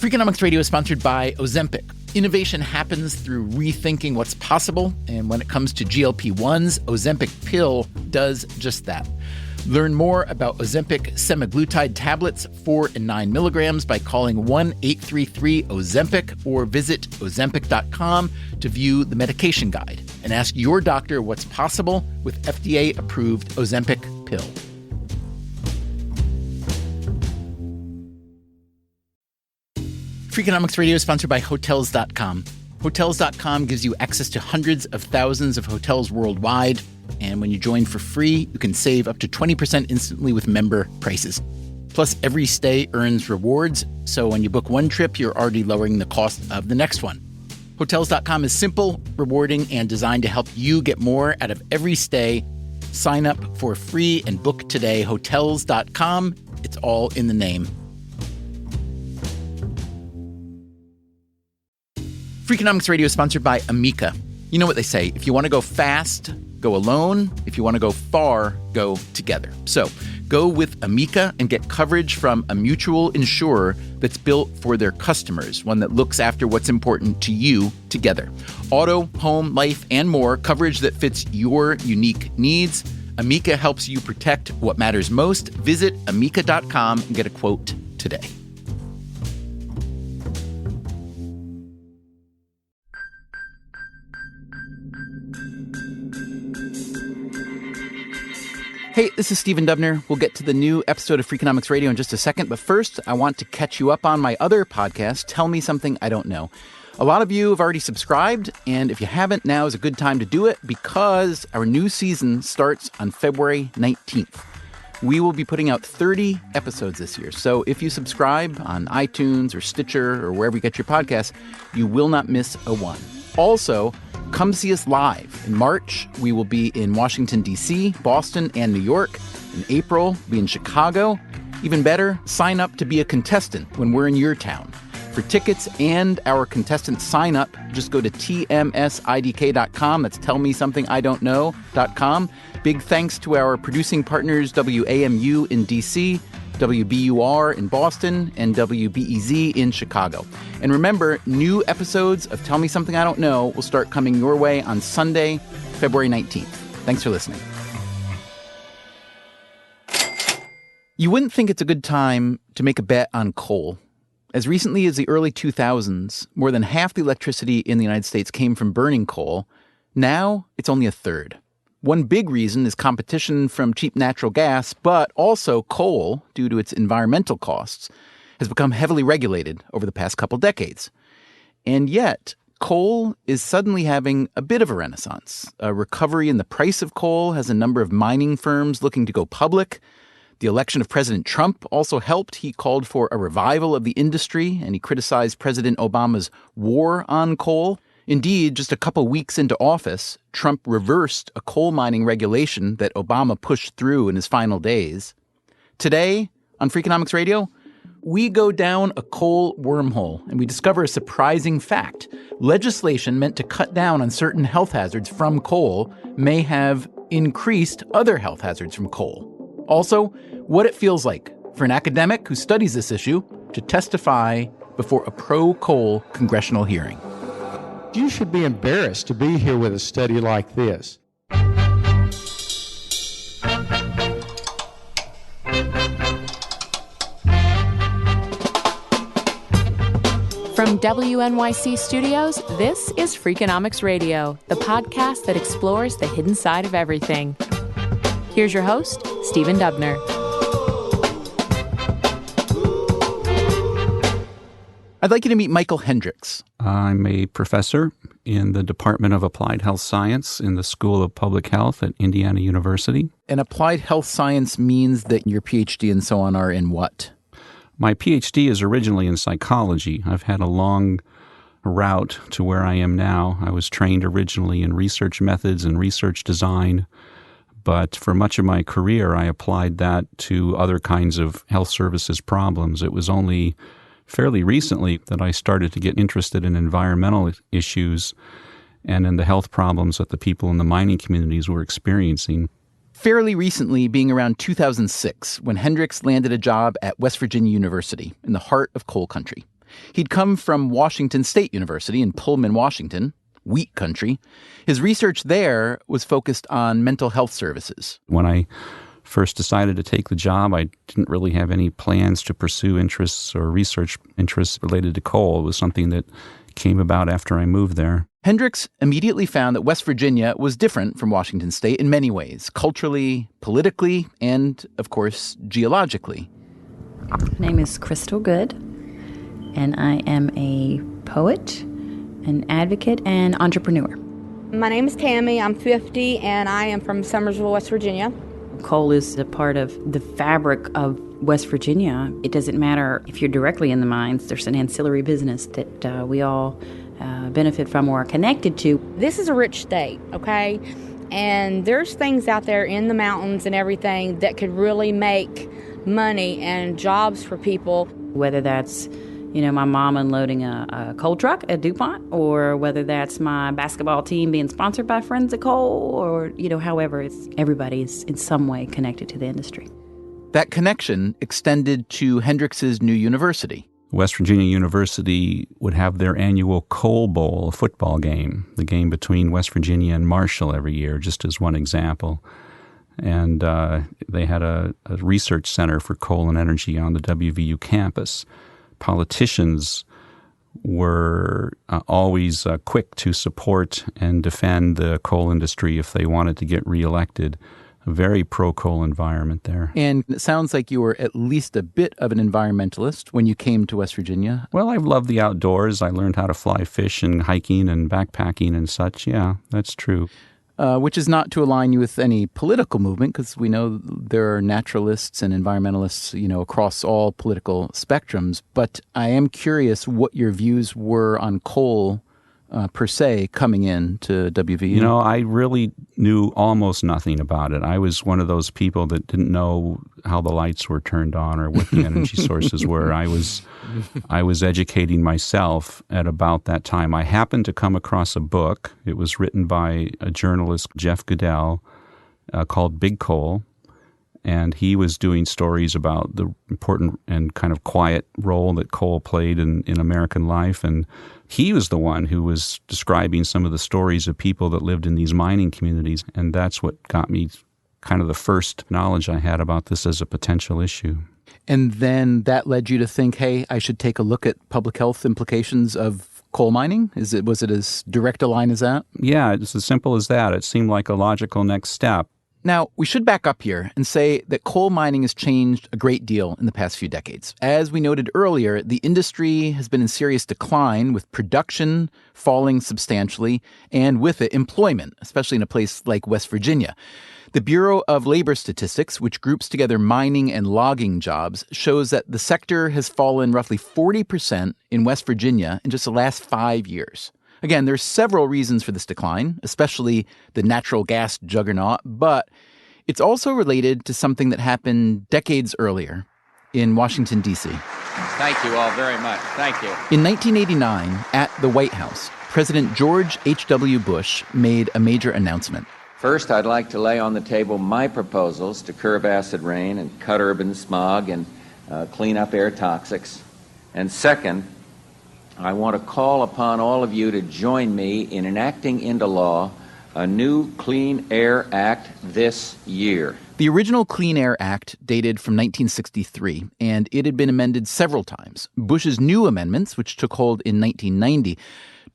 Freakonomics Radio is sponsored by Ozempic. Innovation happens through rethinking what's possible, and when it comes to GLP-1s, Ozempic pill does just that. Learn more about Ozempic semaglutide tablets, 4 and 9 milligrams, by calling 1-833-OZEMPIC or visit Ozempic.com to view the medication guide and ask your doctor what's possible with FDA-approved Ozempic pill. Freakonomics Radio is sponsored by Hotels.com. Hotels.com gives you access to hundreds of thousands of hotels worldwide, and when you join for free, you can save up to 20% instantly with member prices. Plus, every stay earns rewards, so when you book one trip, you're already lowering the cost of the next one. Hotels.com is simple, rewarding, and designed to help you get more out of every stay. Sign up for free and book today. Hotels.com. It's all in the name. Freakonomics Radio is sponsored by Amica. You know what they say, if you want to go fast, go alone. If you want to go far, go together. So go with Amica and get coverage from a mutual insurer that's built for their customers, one that looks after what's important to you together. Auto, home, life, and more, coverage that fits your unique needs. Amica helps you protect what matters most. Visit Amica.com and get a quote today. Hey, this is Stephen Dubner. We'll get to the new episode of Freakonomics Radio in just a second, but first, I want to catch you up on my other podcast, Tell Me Something I Don't Know. A lot of you have already subscribed, and if you haven't, now is a good time to do it because our new season starts on February 19th. We will be putting out 30 episodes this year, so if you subscribe on iTunes or Stitcher or wherever you get your podcasts, you will not miss a one. Also, come see us live. In March, we will be in Washington, D.C., Boston, and New York. In April, we'll be in Chicago. Even better, sign up to be a contestant when we're in your town. For tickets and our contestant sign up, just go to tmsidk.com. That's tellmesomethingidon'tknow.com. Big thanks to our producing partners, WAMU in D.C., WBUR in Boston, and WBEZ in Chicago. And remember, new episodes of Tell Me Something I Don't Know will start coming your way on Sunday, February 19th. Thanks for listening. You wouldn't think it's a good time to make a bet on coal. As recently as the early 2000s, more than half the electricity in the United States came from burning coal. Now, it's only a third. One big reason is competition from cheap natural gas, but also coal, due to its environmental costs, has become heavily regulated over the past couple decades. And yet, coal is suddenly having a bit of a renaissance. A recovery in the price of coal has a number of mining firms looking to go public. The election of President Trump also helped. He called for a revival of the industry, and he criticized President Obama's war on coal. Indeed, just a couple weeks into office, Trump reversed a coal mining regulation that Obama pushed through in his final days. Today, on Freakonomics Radio, we go down a coal wormhole and we discover a surprising fact. Legislation meant to cut down on certain health hazards from coal may have increased other health hazards from coal. Also, what it feels like for an academic who studies this issue to testify before a pro-coal congressional hearing. You should be embarrassed to be here with a study like this. From WNYC Studios, this is Freakonomics Radio, the podcast that explores the hidden side of everything. Here's your host, Stephen Dubner. I'd like you to meet Michael Hendryx. I'm a professor in the Department of Applied Health Science in the School of Public Health at Indiana University. And applied health science means that your PhD and so on are in what? My PhD is originally in psychology. I've had a long route to where I am now. I was trained originally in research methods and research design, but for much of my career, I applied that to other kinds of health services problems. It was only fairly recently that I started to get interested in environmental issues and in the health problems that the people in the mining communities were experiencing. Fairly recently being around 2006, when Hendryx landed a job at West Virginia University in the heart of coal country. He'd come from Washington State University in Pullman, Washington, wheat country. His research there was focused on mental health services. When I first decided to take the job, I didn't really have any plans to pursue interests or research interests related to coal. It was something that came about after I moved there. Hendryx immediately found that West Virginia was different from Washington State in many ways, culturally, politically, and, of course, geologically. My name is Crystal Good, and I am a poet, an advocate, and entrepreneur. My name is Tammy. I'm 50, and I am from Summersville, West Virginia. Coal is a part of the fabric of West Virginia. It doesn't matter if you're directly in the mines. There's an ancillary business that we all benefit from or are connected to. This is a rich state, okay? And there's things out there in the mountains and everything that could really make money and jobs for people. Whether that's, my mom unloading a coal truck at DuPont, or whether that's my basketball team being sponsored by Friends of Coal, or, however, everybody's in some way connected to the industry. That connection extended to Hendryx's new university. West Virginia University would have their annual Coal Bowl, a football game, the game between West Virginia and Marshall every year, just as one example. And they had a research center for coal and energy on the WVU campus. Politicians were always quick to support and defend the coal industry if they wanted to get reelected. A very pro-coal environment there. And it sounds like you were at least a bit of an environmentalist when you came to West Virginia. Well, I love the outdoors. I learned how to fly fish and hiking and backpacking and such. Yeah, that's true. Which is not to align you with any political movement, because we know there are naturalists and environmentalists, across all political spectrums. But I am curious what your views were on coal per se coming in to WVU. I really knew almost nothing about it. I was one of those people that didn't know how the lights were turned on or what the energy sources were. I was educating myself at about that time. I happened to come across a book. It was written by a journalist, Jeff Goodell, called Big Coal. And he was doing stories about the important and kind of quiet role that coal played in American life. And he was the one who was describing some of the stories of people that lived in these mining communities. And that's what got me kind of the first knowledge I had about this as a potential issue. And then that led you to think, hey, I should take a look at public health implications of coal mining? Was it as direct a line as that? Yeah, it's as simple as that. It seemed like a logical next step. Now, we should back up here and say that coal mining has changed a great deal in the past few decades. As we noted earlier, the industry has been in serious decline, with production falling substantially, and with it, employment, especially in a place like West Virginia. The Bureau of Labor Statistics, which groups together mining and logging jobs, shows that the sector has fallen roughly 40% in West Virginia in just the last 5 years. Again, there's several reasons for this decline, especially the natural gas juggernaut, but it's also related to something that happened decades earlier in Washington, D.C. Thank you all very much. Thank you. In 1989, at the White House, President George H.W. Bush made a major announcement. First, I'd like to lay on the table my proposals to curb acid rain and cut urban smog and clean up air toxics. And second, I want to call upon all of you to join me in enacting into law a new Clean Air Act this year. The original Clean Air Act dated from 1963, and it had been amended several times. Bush's new amendments, which took hold in 1990,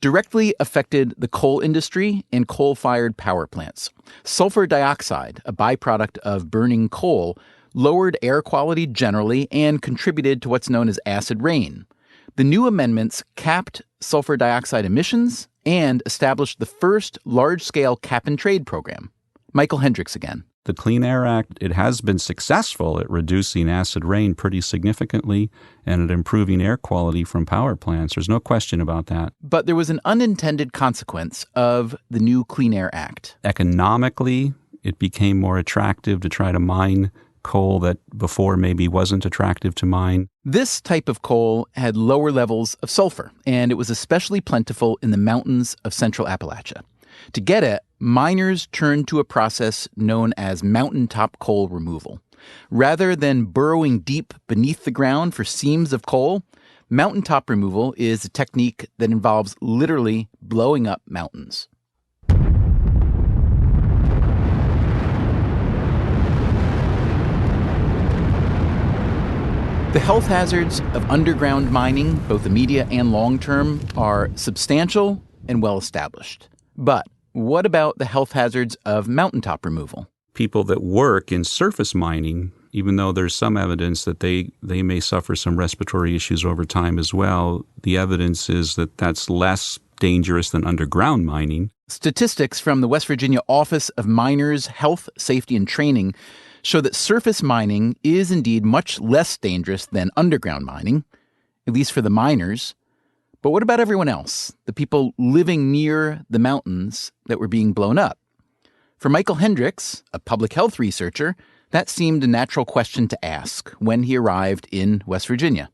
directly affected the coal industry and coal-fired power plants. Sulfur dioxide, a byproduct of burning coal, lowered air quality generally and contributed to what's known as acid rain. The new amendments capped sulfur dioxide emissions and established the first large-scale cap-and-trade program. Michael Hendryx again. The Clean Air Act, it has been successful at reducing acid rain pretty significantly and at improving air quality from power plants. There's no question about that. But there was an unintended consequence of the new Clean Air Act. Economically, it became more attractive to try to mine coal that before maybe wasn't attractive to mine. This type of coal had lower levels of sulfur, and it was especially plentiful in the mountains of central Appalachia. To get it, miners turned to a process known as mountaintop coal removal. Rather than burrowing deep beneath the ground for seams of coal, Mountaintop removal is a technique that involves literally blowing up mountains. The health hazards of underground mining, both immediate and long-term, are substantial and well-established. But what about the health hazards of mountaintop removal? People that work in surface mining, even though there's some evidence that they may suffer some respiratory issues over time as well, the evidence is that that's less dangerous than underground mining. Statistics from the West Virginia Office of Miners' Health, Safety, and Training show that surface mining is indeed much less dangerous than underground mining, at least for the miners. But what about everyone else, the people living near the mountains that were being blown up? For Michael Hendryx, a public health researcher, that seemed a natural question to ask when he arrived in West Virginia.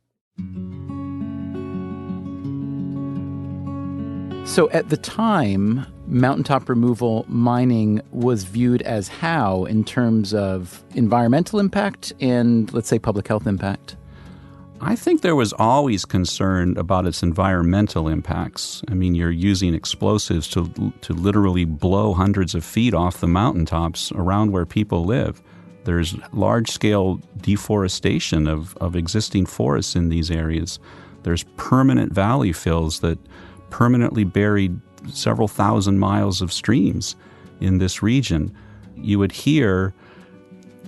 So at the time, mountaintop removal mining was viewed as how in terms of environmental impact and, let's say, public health impact? I think there was always concern about its environmental impacts. I mean, you're using explosives to literally blow hundreds of feet off the mountaintops around where people live. There's large-scale deforestation of existing forests in these areas. There's permanent valley fills that permanently buried several thousand miles of streams in this region. You would hear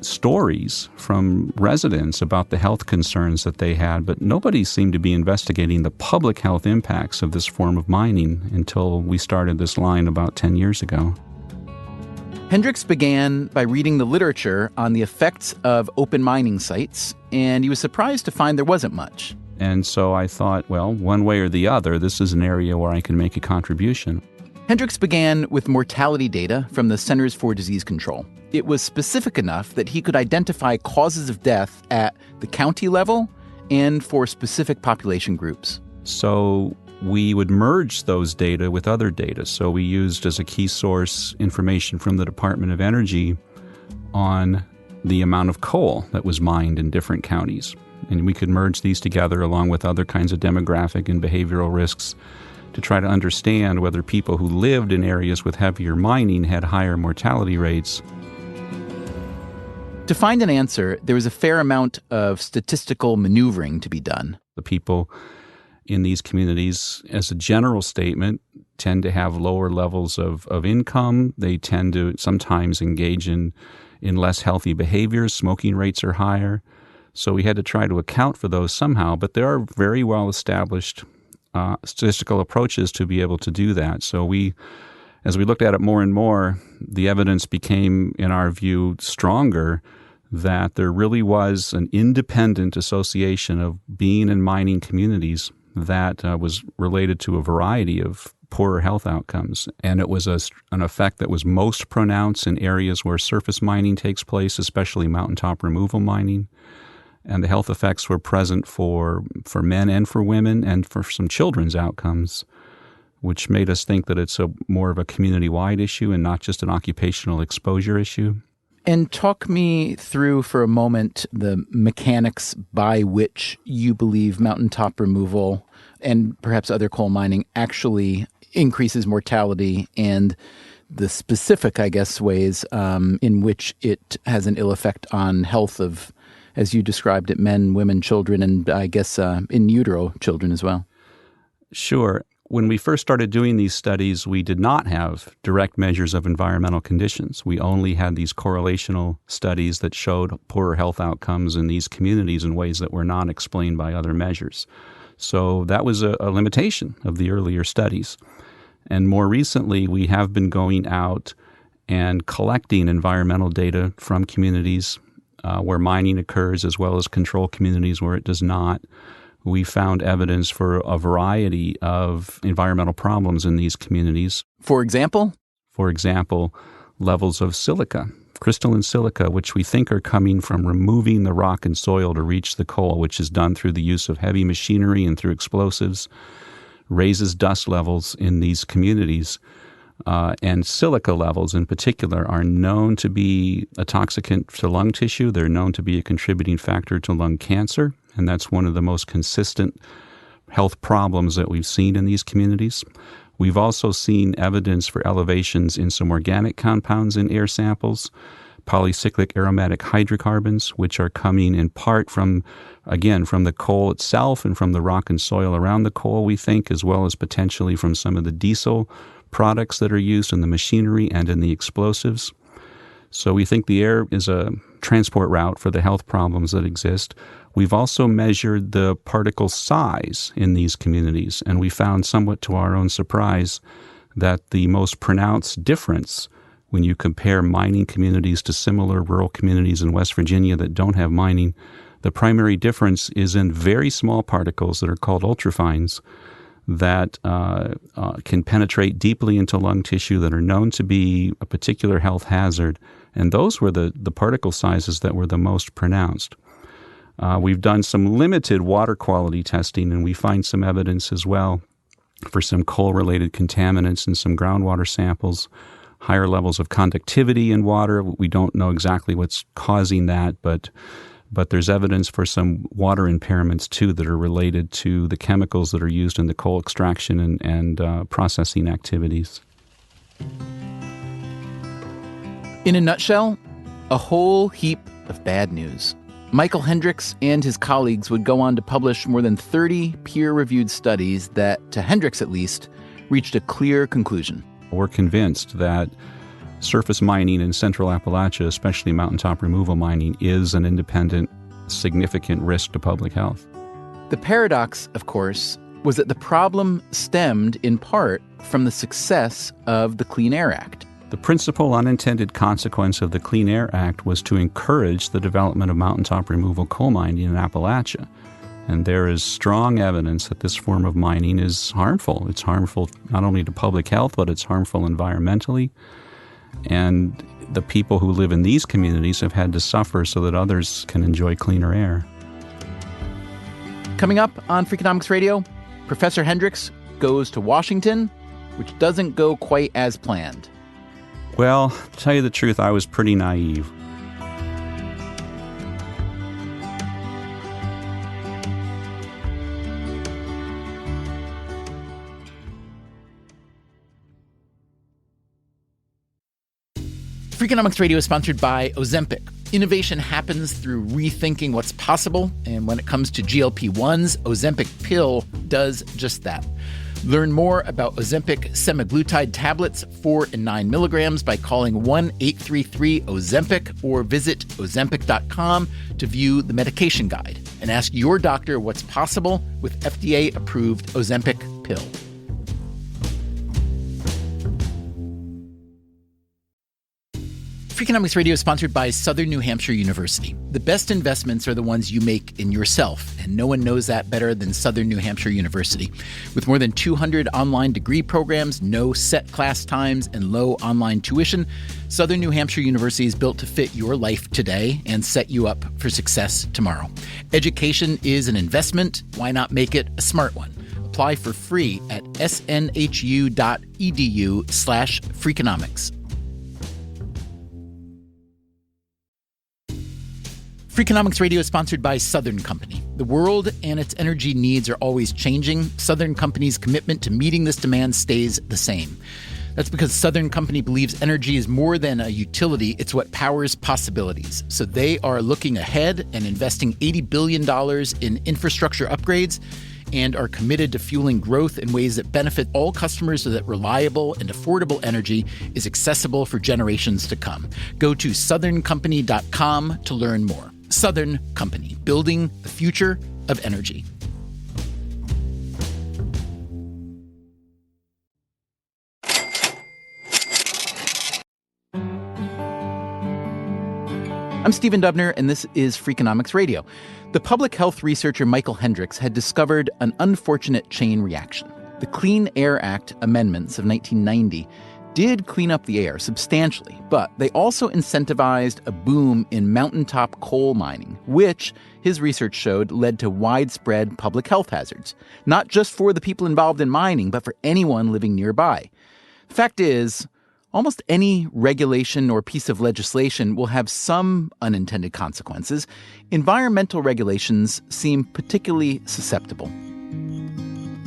stories from residents about the health concerns that they had, but nobody seemed to be investigating the public health impacts of this form of mining until we started this line about 10 years ago. Hendryx began by reading the literature on the effects of open mining sites, and he was surprised to find there wasn't much. And so I thought, well, one way or the other, this is an area where I can make a contribution. Hendryx began with mortality data from the Centers for Disease Control. It was specific enough that he could identify causes of death at the county level and for specific population groups. So we would merge those data with other data. So we used as a key source information from the Department of Energy on the amount of coal that was mined in different counties. And we could merge these together along with other kinds of demographic and behavioral risks to try to understand whether people who lived in areas with heavier mining had higher mortality rates. To find an answer, there was a fair amount of statistical maneuvering to be done. The people in these communities, as a general statement, tend to have lower levels of income. They tend to sometimes engage in less healthy behaviors. Smoking rates are higher. So we had to try to account for those somehow, but there are very well-established statistical approaches to be able to do that. So as we looked at it more and more, the evidence became, in our view, stronger that there really was an independent association of being in mining communities that was related to a variety of poorer health outcomes. And it was an effect that was most pronounced in areas where surface mining takes place, especially mountaintop removal mining. And the health effects were present for men and for women and for some children's outcomes, which made us think that it's more of a community-wide issue and not just an occupational exposure issue. And talk me through for a moment the mechanics by which you believe mountaintop removal and perhaps other coal mining actually increases mortality and the specific, I guess, ways in which it has an ill effect on health of, as you described it, men, women, children, and I guess in utero children as well. Sure. When we first started doing these studies, we did not have direct measures of environmental conditions. We only had these correlational studies that showed poorer health outcomes in these communities in ways that were not explained by other measures. So that was a limitation of the earlier studies. And more recently, we have been going out and collecting environmental data from communities where mining occurs, as well as control communities where it does not. We found evidence for a variety of environmental problems in these communities. For example? For example, levels of silica, crystalline silica, which we think are coming from removing the rock and soil to reach the coal, which is done through the use of heavy machinery and through explosives, raises dust levels in these communities. And silica levels in particular are known to be a toxicant to lung tissue. They're known to be a contributing factor to lung cancer. And that's one of the most consistent health problems that we've seen in these communities. We've also seen evidence for elevations in some organic compounds in air samples, polycyclic aromatic hydrocarbons, which are coming in part from the coal itself and from the rock and soil around the coal, we think, as well as potentially from some of the diesel products that are used in the machinery and in the explosives. So we think the air is a transport route for the health problems that exist. We've also measured the particle size in these communities, and we found, somewhat to our own surprise, that the most pronounced difference when you compare mining communities to similar rural communities in West Virginia that don't have mining, the primary difference is in very small particles that are called ultrafines that can penetrate deeply into lung tissue, that are known to be a particular health hazard. And those were the particle sizes that were the most pronounced. We've done some limited water quality testing, and we find some evidence as well for some coal-related contaminants in some groundwater samples, higher levels of conductivity in water. We don't know exactly what's causing that, but there's evidence for some water impairments, too, that are related to the chemicals that are used in the coal extraction and processing activities. In a nutshell, a whole heap of bad news. Michael Hendryx and his colleagues would go on to publish more than 30 peer-reviewed studies that, to Hendryx at least, reached a clear conclusion. We're convinced that surface mining in central Appalachia, especially mountaintop removal mining, is an independent, significant risk to public health. The paradox, of course, was that the problem stemmed in part from the success of the Clean Air Act. The principal unintended consequence of the Clean Air Act was to encourage the development of mountaintop removal coal mining in Appalachia. And there is strong evidence that this form of mining is harmful. It's harmful not only to public health, but it's harmful environmentally. And the people who live in these communities have had to suffer so that others can enjoy cleaner air. Coming up on Freakonomics Radio, Professor Hendryx goes to Washington, which doesn't go quite as planned. Well, to tell you the truth, I was pretty naive. Freakonomics Radio is sponsored by Ozempic. Innovation happens through rethinking what's possible, and when it comes to GLP-1s, Ozempic pill does just that. Learn more about Ozempic semaglutide tablets, 4 and 9 milligrams, by calling 1-833-OZEMPIC or visit Ozempic.com to view the medication guide and ask your doctor what's possible with FDA-approved Ozempic pill. Freakonomics Radio is sponsored by Southern New Hampshire University. The best investments are the ones you make in yourself, and no one knows that better than Southern New Hampshire University. With more than 200 online degree programs, no set class times, and low online tuition, Southern New Hampshire University is built to fit your life today and set you up for success tomorrow. Education is an investment. Why not make it a smart one? Apply for free at snhu.edu/Freakonomics. Freakonomics Radio is sponsored by Southern Company. The world and its energy needs are always changing. Southern Company's commitment to meeting this demand stays the same. That's because Southern Company believes energy is more than a utility, it's what powers possibilities. So they are looking ahead and investing $80 billion in infrastructure upgrades and are committed to fueling growth in ways that benefit all customers so that reliable and affordable energy is accessible for generations to come. Go to southerncompany.com to learn more. Southern Company, building the future of energy. I'm Stephen Dubner, and this is Freakonomics Radio. The public health researcher Michael Hendryx had discovered an unfortunate chain reaction. The Clean Air Act amendments of 1990 did clean up the air substantially, but they also incentivized a boom in mountaintop coal mining, which, his research showed, led to widespread public health hazards, not just for the people involved in mining, but for anyone living nearby. The fact is, almost any regulation or piece of legislation will have some unintended consequences. Environmental regulations seem particularly susceptible.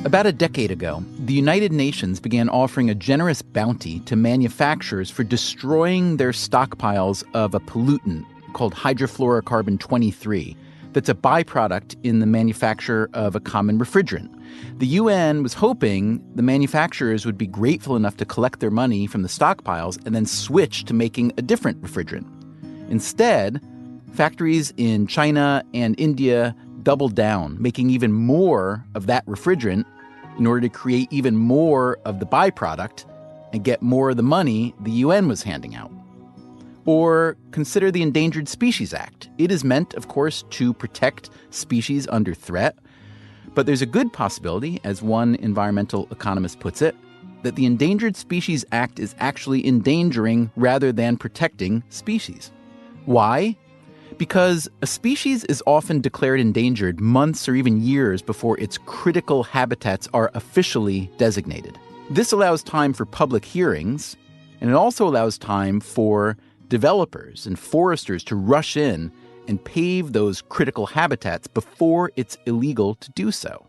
About a decade ago, the United Nations began offering a generous bounty to manufacturers for destroying their stockpiles of a pollutant called hydrofluorocarbon 23 that's a byproduct in the manufacture of a common refrigerant. The UN was hoping the manufacturers would be grateful enough to collect their money from the stockpiles and then switch to making a different refrigerant. Instead, factories in China and India doubled down, making even more of that refrigerant in order to create even more of the byproduct and get more of the money the UN was handing out. Or consider the Endangered Species Act. It is meant, of course, to protect species under threat. But there's a good possibility, as one environmental economist puts it, that the Endangered Species Act is actually endangering rather than protecting species. Why? Because a species is often declared endangered months or even years before its critical habitats are officially designated. This allows time for public hearings, and it also allows time for developers and foresters to rush in and pave those critical habitats before it's illegal to do so.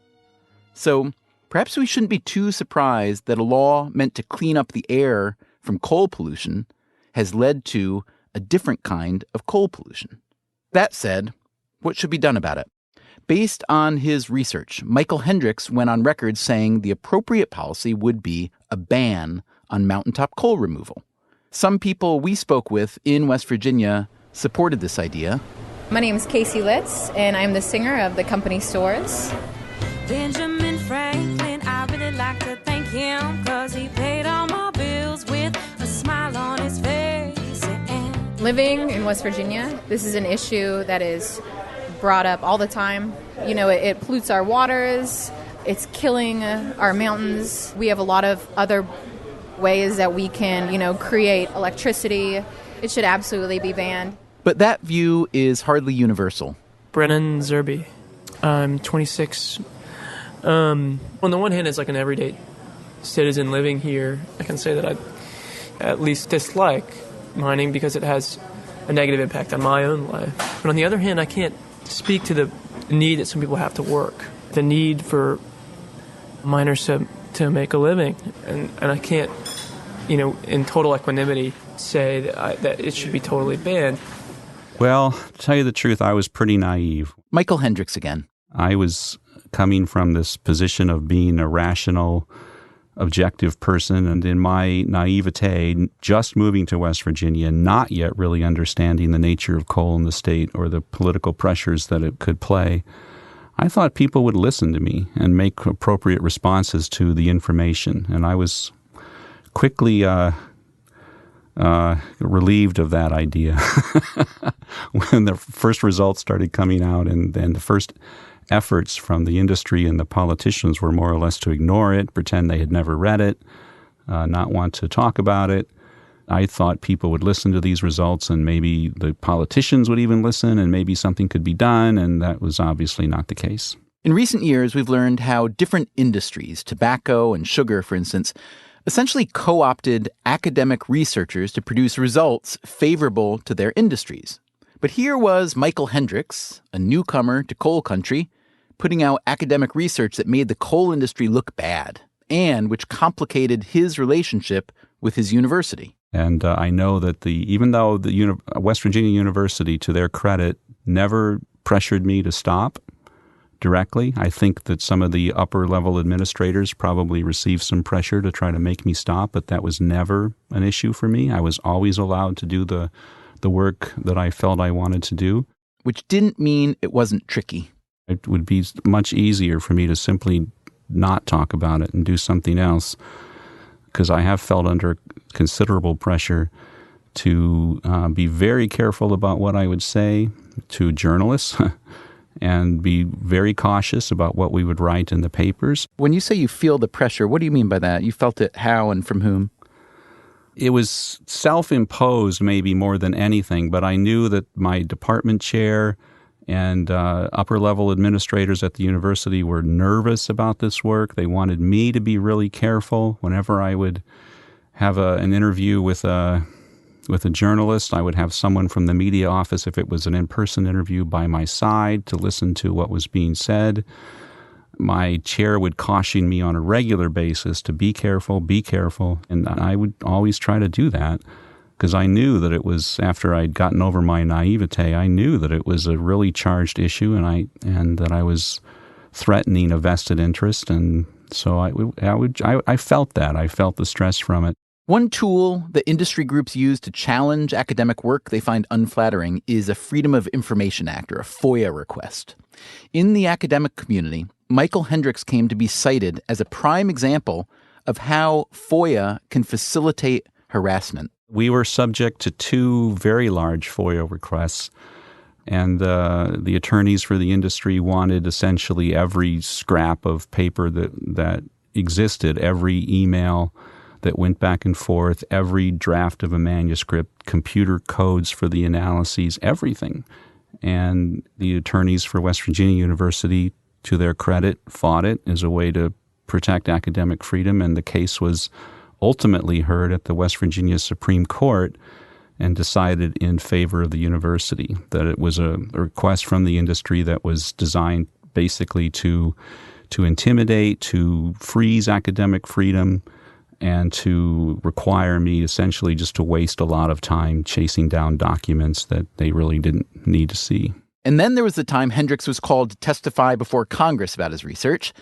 So perhaps we shouldn't be too surprised that a law meant to clean up the air from coal pollution has led to a different kind of coal pollution. That said, what should be done about it? Based on his research, Michael Hendryx went on record saying the appropriate policy would be a ban on mountaintop coal removal. Some people we spoke with in West Virginia supported this idea. My name is Casey Litz, and I'm the singer of the company Stores. Benjamin Franklin, I really like to thank him, 'cause he paid all my bills with a smile on his face. And Living in West Virginia, this is an issue that is brought up all the time. You know, it pollutes our waters, it's killing our mountains. We have a lot of other ways that we can, create electricity. It should absolutely be banned. But that view is hardly universal. Brennan Zerby. I'm 26. On the one hand, it's like an everyday citizen living here. I can say that I at least dislike mining because it has a negative impact on my own life. But on the other hand, I can't speak to the need that some people have to work, the need for miners to make a living. And I can't, in total equanimity say that it should be totally banned. Well, to tell you the truth, I was pretty naive. Michael Hendryx again. I was coming from this position of being a rational, objective person, and in my naivete, just moving to West Virginia, not yet really understanding the nature of coal in the state or the political pressures that it could play, I thought people would listen to me and make appropriate responses to the information. And I was quickly relieved of that idea when the first results started coming out, and then the first efforts from the industry and the politicians were more or less to ignore it, pretend they had never read it, not want to talk about it. I thought people would listen to these results, and maybe the politicians would even listen, and maybe something could be done, and that was obviously not the case. In recent years, we've learned how different industries, tobacco and sugar, for instance, essentially co-opted academic researchers to produce results favorable to their industries. But here was Michael Hendryx, a newcomer to coal country, putting out academic research that made the coal industry look bad, and which complicated his relationship with his university. And I know that even though the West Virginia University, to their credit, never pressured me to stop directly, I think that some of the upper-level administrators probably received some pressure to try to make me stop, but that was never an issue for me. I was always allowed to do the work that I felt I wanted to do. Which didn't mean it wasn't tricky. It would be much easier for me to simply not talk about it and do something else, because I have felt under considerable pressure to be very careful about what I would say to journalists and be very cautious about what we would write in the papers. When you say you feel the pressure, what do you mean by that? You felt it how and from whom? It was self-imposed maybe more than anything, but I knew that my department chair and upper-level administrators at the university were nervous about this work. They wanted me to be really careful. Whenever I would have an interview with a journalist, I would have someone from the media office, if it was an in-person interview, by my side to listen to what was being said. My chair would caution me on a regular basis to be careful, and I would always try to do that because I knew that it was, after I'd gotten over my naivete, I knew that it was a really charged issue and that I was threatening a vested interest, and so I felt that. I felt the stress from it. One tool that industry groups use to challenge academic work they find unflattering is a Freedom of Information Act, or a FOIA request. In the academic community, Michael Hendryx came to be cited as a prime example of how FOIA can facilitate harassment. We were subject to 2 very large FOIA requests, and the attorneys for the industry wanted essentially every scrap of paper that existed, every email that went back and forth, every draft of a manuscript, computer codes for the analyses, everything. And the attorneys for West Virginia University, to their credit, fought it as a way to protect academic freedom, and the case was ultimately heard at the West Virginia Supreme Court and decided in favor of the university, that it was a request from the industry that was designed basically to intimidate, to freeze academic freedom, and to require me essentially just to waste a lot of time chasing down documents that they really didn't need to see. And then there was the time Hendryx was called to testify before Congress about his research.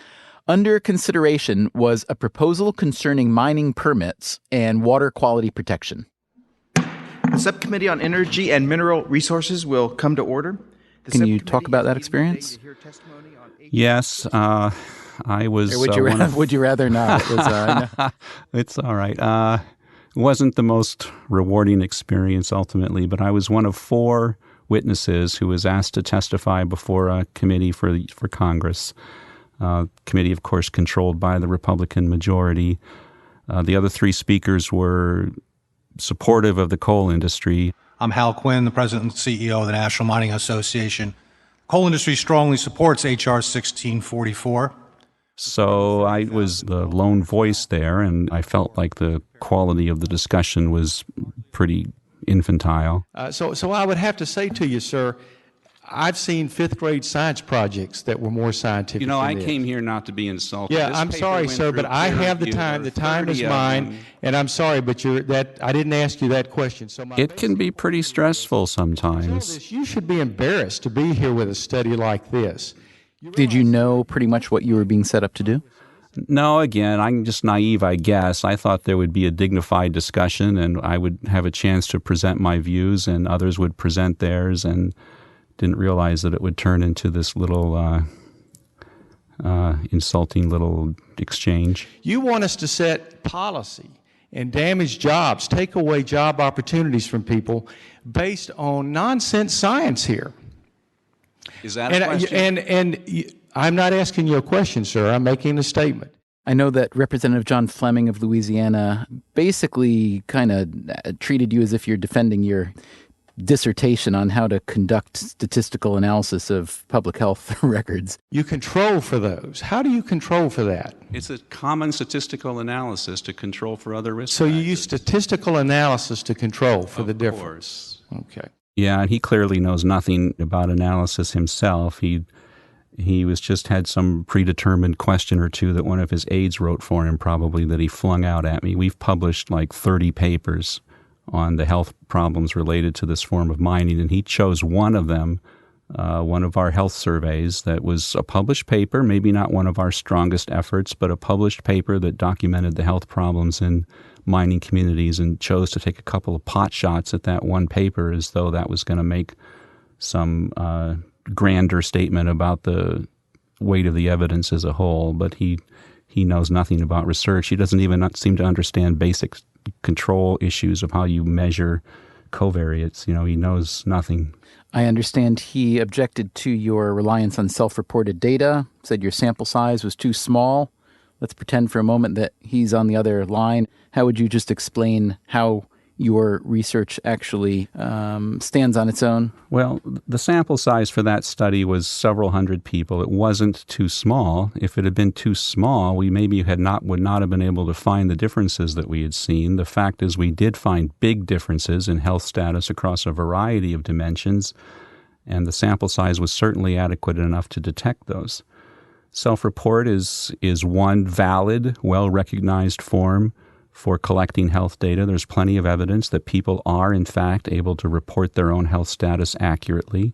Under consideration was a proposal concerning mining permits and water quality protection. The Subcommittee on Energy and Mineral Resources will come to order. Can you talk about that experience? Yes, I was. Or would you rather not? It was, It's all right. It wasn't the most rewarding experience ultimately, but I was one of 4 witnesses who was asked to testify before a committee for Congress. Committee, of course, controlled by the Republican majority. The other 3 speakers were supportive of the coal industry. I'm Hal Quinn, the President and CEO of the National Mining Association. Coal industry strongly supports H.R. 1644. So I was the lone voice there, and I felt like the quality of the discussion was pretty infantile. So I would have to say to you, sir, I've seen 5th grade science projects that were more scientific. You know, than I this. came here not to be insulted. Yeah, This I'm paper sorry, went sir, through but I peer have the review. time. There The are time is 30 of mine, them. and I'm sorry, but I didn't ask you that question. So It can be pretty stressful sometimes. you should be embarrassed to be here with a study like this. Did you know pretty much what you were being set up to do? No, again, I'm just naive, I guess. I thought there would be a dignified discussion and I would have a chance to present my views and others would present theirs, and didn't realize that it would turn into this little insulting little exchange. You want us to set policy and damage jobs, take away job opportunities from people based on nonsense science here. Is that a question? And I'm not asking you a question, sir. I'm making a statement. I know that Representative John Fleming of Louisiana basically kind of treated you as if you're defending your dissertation on how to conduct statistical analysis of public health records. You control for those. How do you control for that? It's a common statistical analysis to control for other risk So you factors. use statistical analysis to control for the difference. Course. Okay. Yeah, and he clearly knows nothing about analysis himself. He was just had some predetermined question or two that one of his aides wrote for him, probably, that he flung out at me. We've published like 30 papers on the health problems related to this form of mining, and he chose one of them, one of our health surveys that was a published paper, maybe not one of our strongest efforts, but a published paper that documented the health problems in mining communities, and chose to take a couple of pot shots at that one paper as though that was going to make some grander statement about the weight of the evidence as a whole. But he knows nothing about research. He doesn't even seem to understand basic control issues of how you measure covariates. You know, he knows nothing. I understand he objected to your reliance on self-reported data, said your sample size was too small. Let's pretend for a moment that he's on the other line. How would you just explain how your research actually stands on its own? Well, the sample size for that study was several hundred people. It wasn't too small. If it had been too small, we maybe would not have been able to find the differences that we had seen. The fact is we did find big differences in health status across a variety of dimensions, and the sample size was certainly adequate enough to detect those. Self-report is one valid, well-recognized form for collecting health data. There's plenty of evidence that people are, in fact, able to report their own health status accurately.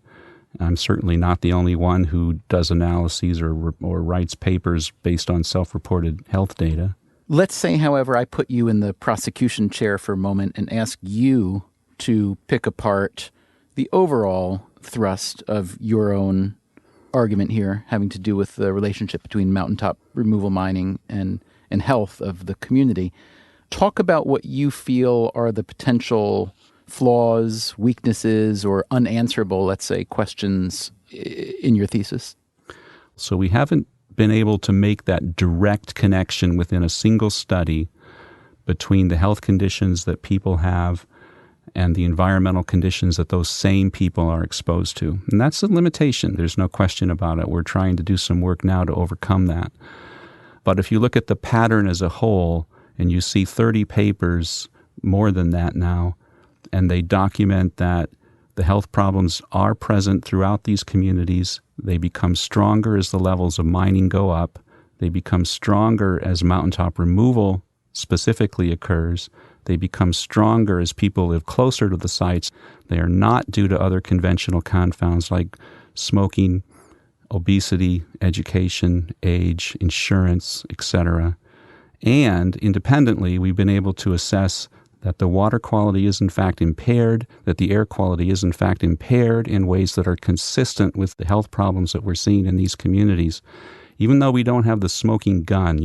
I'm certainly not the only one who does analyses or writes papers based on self-reported health data. Let's say, however, I put you in the prosecution chair for a moment and ask you to pick apart the overall thrust of your own argument here having to do with the relationship between mountaintop removal mining and health of the community. Talk about what you feel are the potential flaws, weaknesses, or unanswerable, let's say, questions in your thesis. So we haven't been able to make that direct connection within a single study between the health conditions that people have and the environmental conditions that those same people are exposed to. And that's a limitation. There's no question about it. We're trying to do some work now to overcome that. But if you look at the pattern as a whole, and you see 30 papers, more than that now, and they document that the health problems are present throughout these communities. They become stronger as the levels of mining go up. They become stronger as mountaintop removal specifically occurs. They become stronger as people live closer to the sites. They are not due to other conventional confounds like smoking, obesity, education, age, insurance, etc. And independently, we've been able to assess that the water quality is in fact impaired, that the air quality is in fact impaired in ways that are consistent with the health problems that we're seeing in these communities. Even though we don't have the smoking gun,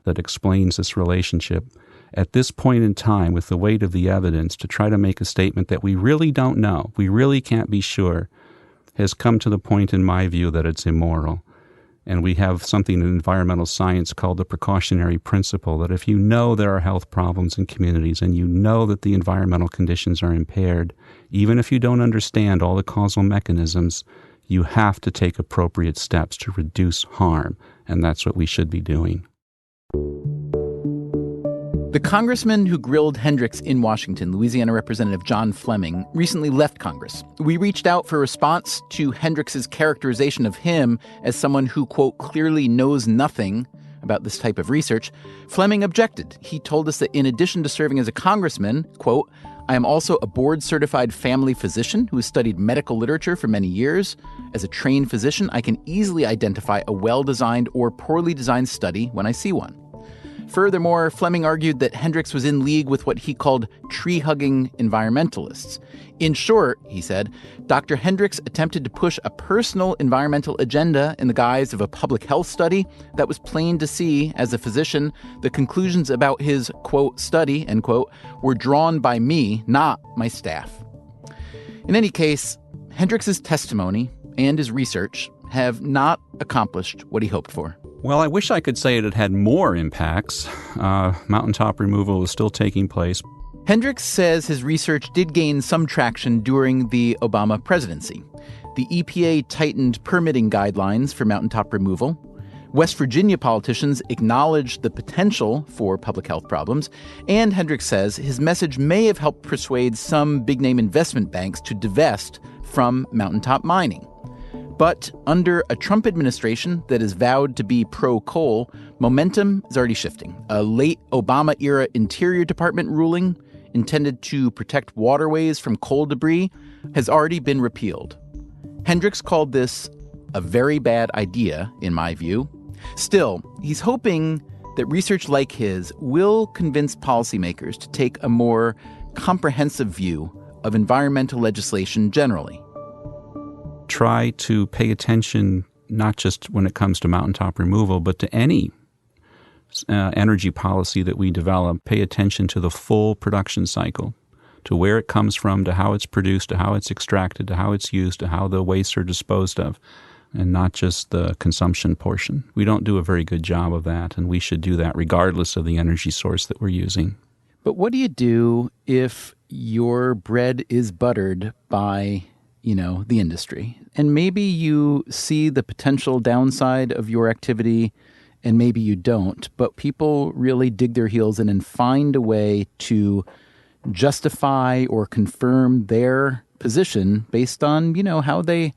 that explains this relationship, at this point in time, with the weight of the evidence, to try to make a statement that we really don't know, we really can't be sure, has come to the point, in my view, that it's immoral. And we have something in environmental science called the precautionary principle, that if you know there are health problems in communities and you know that the environmental conditions are impaired, even if you don't understand all the causal mechanisms, you have to take appropriate steps to reduce harm. And that's what we should be doing. The congressman who grilled Hendryx in Washington, Louisiana Representative John Fleming, recently left Congress. We reached out for a response to Hendryx's characterization of him as someone who, quote, clearly knows nothing about this type of research. Fleming objected. He told us that in addition to serving as a congressman, quote, I am also a board-certified family physician who has studied medical literature for many years. As a trained physician, I can easily identify a well-designed or poorly designed study when I see one. Furthermore, Fleming argued that Hendryx was in league with what he called tree-hugging environmentalists. In short, he said, Dr. Hendryx attempted to push a personal environmental agenda in the guise of a public health study that was plain to see, as a physician, the conclusions about his, quote, study, end quote, were drawn by me, not my staff. In any case, Hendryx's testimony and his research have not accomplished what he hoped for. Well, I wish I could say it had more impacts. Mountaintop removal is still taking place. Hendryx says his research did gain some traction during the Obama presidency. The EPA tightened permitting guidelines for mountaintop removal. West Virginia politicians acknowledged the potential for public health problems. And Hendryx says his message may have helped persuade some big-name investment banks to divest from mountaintop mining. But under a Trump administration that is vowed to be pro-coal, momentum is already shifting. A late Obama-era Interior Department ruling intended to protect waterways from coal debris has already been repealed. Hendryx called this a very bad idea, in my view. Still, he's hoping that research like his will convince policymakers to take a more comprehensive view of environmental legislation generally. Try to pay attention, not just when it comes to mountaintop removal, but to any energy policy that we develop. Pay attention to the full production cycle, to where it comes from, to how it's produced, to how it's extracted, to how it's used, to how the wastes are disposed of, and not just the consumption portion. We don't do a very good job of that, and we should do that regardless of the energy source that we're using. But what do you do if your bread is buttered by the industry? And maybe you see the potential downside of your activity and maybe you don't, but people really dig their heels in and find a way to justify or confirm their position based on, how they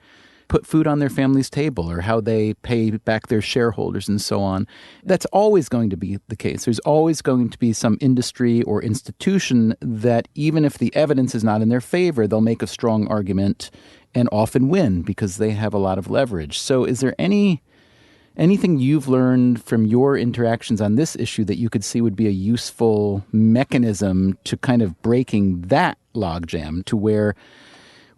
put food on their family's table or how they pay back their shareholders and so on. That's always going to be the case. There's always going to be some industry or institution that even if the evidence is not in their favor, they'll make a strong argument and often win because they have a lot of leverage. So is there anything you've learned from your interactions on this issue that you could see would be a useful mechanism to kind of breaking that logjam to where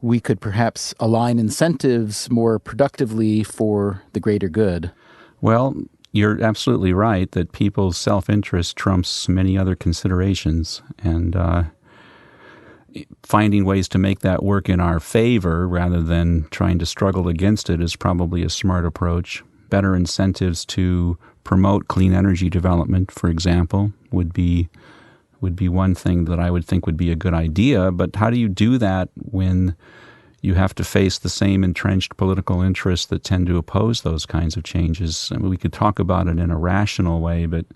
we could perhaps align incentives more productively for the greater good? Well, you're absolutely right that people's self-interest trumps many other considerations, and finding ways to make that work in our favor rather than trying to struggle against it is probably a smart approach. Better incentives to promote clean energy development, for example, would be one thing that I would think would be a good idea. But how do you do that when you have to face the same entrenched political interests that tend to oppose those kinds of changes? I mean, we could talk about it in a rational way, but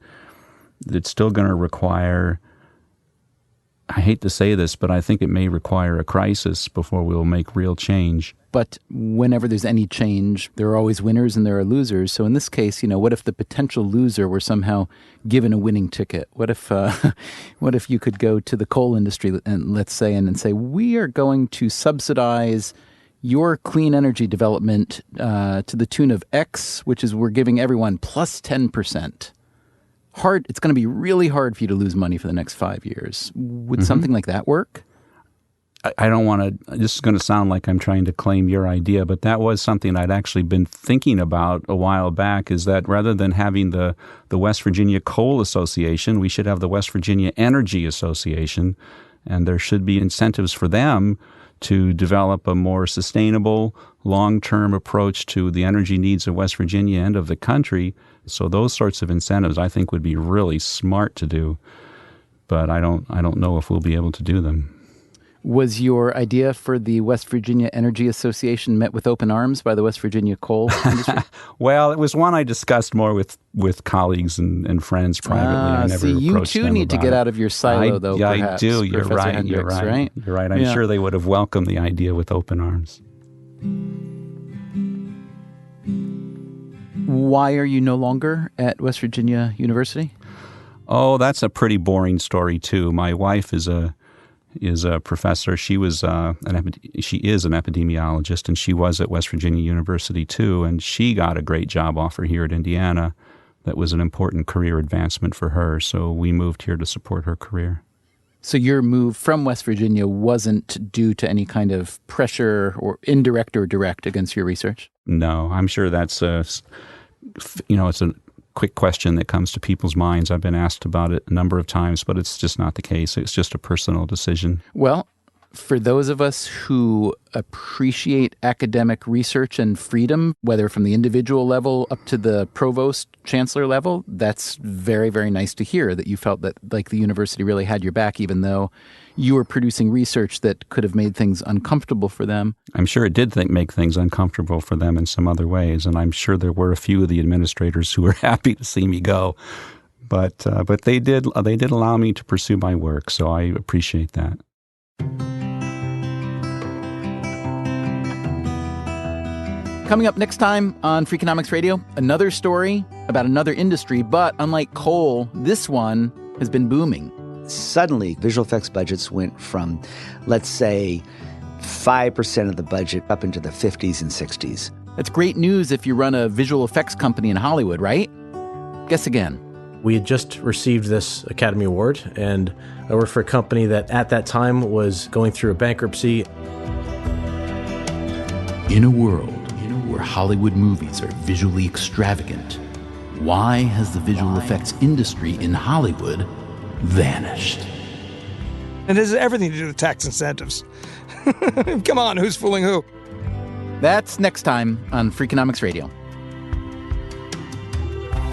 it's still going to require, I hate to say this, but I think it may require a crisis before we'll make real change. But whenever there's any change, there are always winners and there are losers. So in this case, what if the potential loser were somehow given a winning ticket? What if you could go to the coal industry and let's say and say, we are going to subsidize your clean energy development to the tune of X, which is we're giving everyone plus 10%. It's going to be really hard for you to lose money for the next 5 years. Would something like that work? I don't want to, this is going to sound like I'm trying to claim your idea, but that was something I'd actually been thinking about a while back, is that rather than having the West Virginia Coal Association, we should have the West Virginia Energy Association, and there should be incentives for them to develop a more sustainable, long-term approach to the energy needs of West Virginia and of the country. So those sorts of incentives I think would be really smart to do, but I don't know if we'll be able to do them. Was your idea for the West Virginia Energy Association met with open arms by the West Virginia coal industry? Well, it was one I discussed more with colleagues and friends privately. I never approached them you too need to get about out of your silo, though, yeah, perhaps. I do. You're Professor right. Hendryx, You're right. You're right. I'm sure they would have welcomed the idea with open arms. Why are you no longer at West Virginia University? Oh, that's a pretty boring story, too. My wife is a professor. She is an epidemiologist, and she was at West Virginia University too. And she got a great job offer here at Indiana that was an important career advancement for her. So we moved here to support her career. So your move from West Virginia wasn't due to any kind of pressure, or indirect or direct, against your research? No, I'm sure that's it's a quick question that comes to people's minds. I've been asked about it a number of times, but it's just not the case. It's just a personal decision. Well, for those of us who appreciate academic research and freedom, whether from the individual level up to the provost chancellor level, that's very, very nice to hear that you felt that like the university really had your back, even though you were producing research that could have made things uncomfortable for them. I'm sure it did make things uncomfortable for them in some other ways, and I'm sure there were a few of the administrators who were happy to see me go. But they did allow me to pursue my work, so I appreciate that. Coming up next time on Freakonomics Radio, another story about another industry, but unlike coal, this one has been booming. Suddenly, visual effects budgets went from, let's say, 5% of the budget up into the 50s and 60s. That's great news if you run a visual effects company in Hollywood, right? Guess again. We had just received this Academy Award, and I worked for a company that at that time was going through a bankruptcy. In a world where Hollywood movies are visually extravagant, why has the visual effects industry in Hollywood vanished? And this has everything to do with tax incentives. Come on, who's fooling who? That's next time on Freakonomics Radio.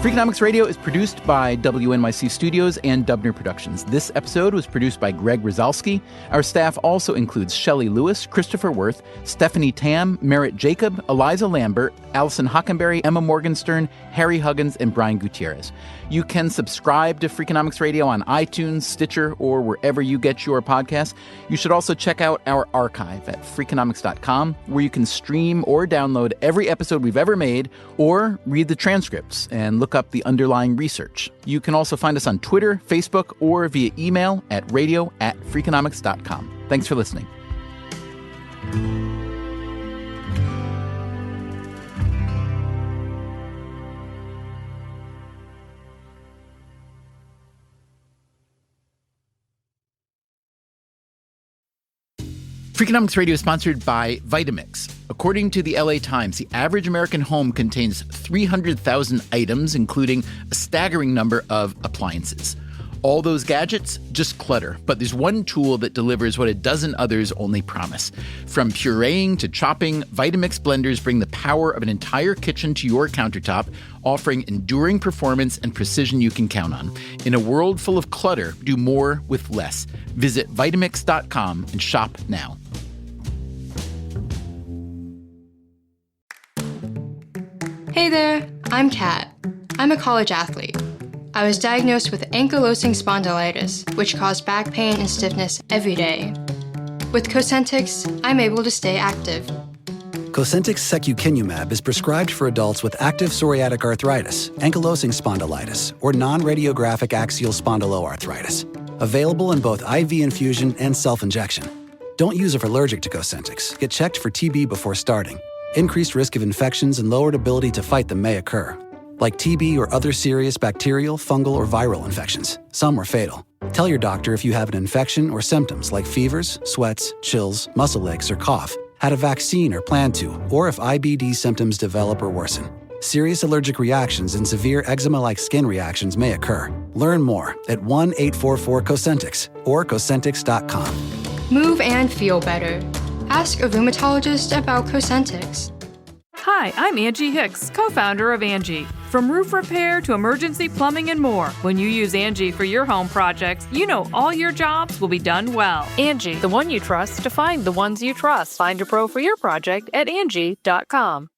Freakonomics Radio is produced by WNYC Studios and Dubner Productions. This episode was produced by Greg Rozalski. Our staff also includes Shelley Lewis, Christopher Worth, Stephanie Tam, Merritt Jacob, Eliza Lambert, Allison Hockenberry, Emma Morgenstern, Harry Huggins, and Brian Gutierrez. You can subscribe to Freakonomics Radio on iTunes, Stitcher, or wherever you get your podcasts. You should also check out our archive at Freakonomics.com, where you can stream or download every episode we've ever made, or read the transcripts and look up the underlying research. You can also find us on Twitter, Facebook, or via email at radio@freakonomics.com. Thanks for listening. Freakonomics Radio is sponsored by Vitamix. According to the LA Times, the average American home contains 300,000 items, including a staggering number of appliances. All those gadgets, just clutter. But there's one tool that delivers what a dozen others only promise. From pureeing to chopping, Vitamix blenders bring the power of an entire kitchen to your countertop, offering enduring performance and precision you can count on. In a world full of clutter, do more with less. Visit Vitamix.com and shop now. Hey there, I'm Kat. I'm a college athlete. I was diagnosed with ankylosing spondylitis, which caused back pain and stiffness every day. With Cosentyx, I'm able to stay active. Cosentyx secukinumab is prescribed for adults with active psoriatic arthritis, ankylosing spondylitis, or non-radiographic axial spondyloarthritis. Available in both IV infusion and self-injection. Don't use if allergic to Cosentyx. Get checked for TB before starting. Increased risk of infections and lowered ability to fight them may occur, like TB or other serious bacterial, fungal, or viral infections. Some are fatal. Tell your doctor if you have an infection or symptoms like fevers, sweats, chills, muscle aches, or cough, had a vaccine or plan to, or if IBD symptoms develop or worsen. Serious allergic reactions and severe eczema-like skin reactions may occur. Learn more at 1-844-COSENTYX or Cosentyx.com. Move and feel better. Ask a rheumatologist about Cosentyx. Hi, I'm Angie Hicks, co-founder of Angie. From roof repair to emergency plumbing and more, when you use Angie for your home projects, you know all your jobs will be done well. Angie, the one you trust to find the ones you trust. Find a pro for your project at Angie.com.